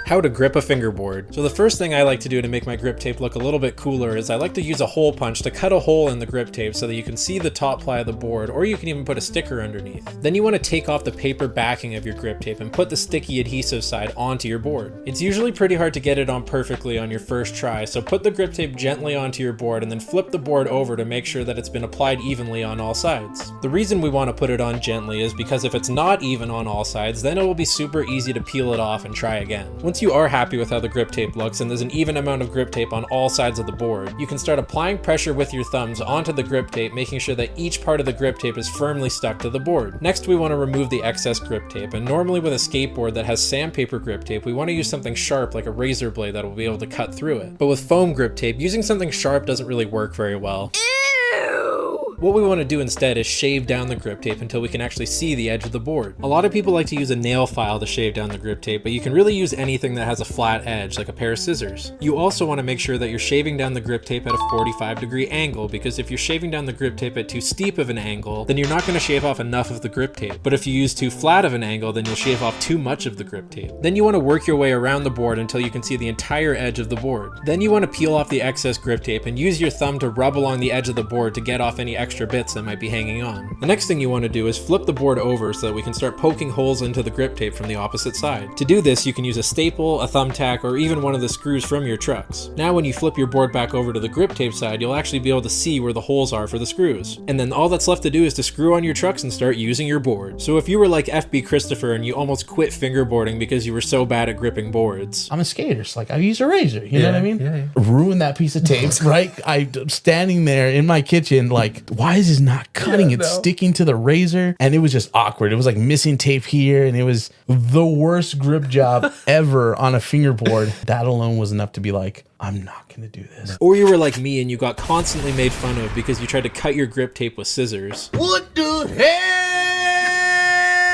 How to grip a fingerboard. So the first thing I like to do to make my grip tape look a little bit cooler is I like to use a hole punch to cut a hole in the grip tape so that you can see the top ply of the board, or you can even put a sticker underneath. Then you want to take off the paper backing of your grip tape and put the sticky adhesive side onto your board. It's usually pretty hard to get it on perfectly on your first try, so put the grip tape gently onto your board and then flip the board over to make sure that it's been applied evenly on all sides. The reason we want to put it on gently is because if it's not even on all sides, then it will be super easy to peel it off and try again. Once you are happy with how the grip tape looks and there's an even amount of grip tape on all sides of the board, you can start applying pressure with your thumbs onto the grip tape, making sure that each part of the grip tape is firmly stuck to the board. Next, we want to remove the excess grip tape, and normally with a skateboard that has sandpaper grip tape, we want to use something sharp like a razor blade that will be able to cut through it. But with foam grip tape, using something sharp doesn't really work very well. What we want to do instead is shave down the grip tape until we can actually see the edge of the board. A lot of people like to use a nail file to shave down the grip tape, but you can really use anything that has a flat edge, like a pair of scissors. You also want to make sure that you're shaving down the grip tape at a 45-degree angle, because if you're shaving down the grip tape at too steep of an angle, then you're not going to shave off enough of the grip tape. But if you use too flat of an angle, then you'll shave off too much of the grip tape. Then you want to work your way around the board until you can see the entire edge of the board. Then you want to peel off the excess grip tape and use your thumb to rub along the edge of the board to get off any extra bits that might be hanging on. The next thing you want to do is flip the board over so that we can start poking holes into the grip tape from the opposite side. To do this, you can use a staple, a thumbtack, or even one of the screws from your trucks. Now when you flip your board back over to the grip tape side, you'll actually be able to see where the holes are for the screws. And then all that's left to do is to screw on your trucks and start using your board. So if you were like FB Christopher and you almost quit fingerboarding because you were so bad at gripping boards. I'm a skater, so like I use a razor, you know what I mean? Yeah. Ruin that piece of tape, right? I'm standing there in my kitchen like, why is this not cutting? It's sticking to the razor, and it was just awkward. It was like missing tape here, and it was the worst grip job ever on a fingerboard. That alone was enough to be like, I'm not gonna do this. Or you were like me and you got constantly made fun of because you tried to cut your grip tape with scissors. What the hell?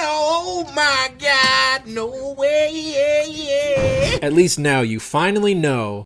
Oh my God, no way. At least now you finally know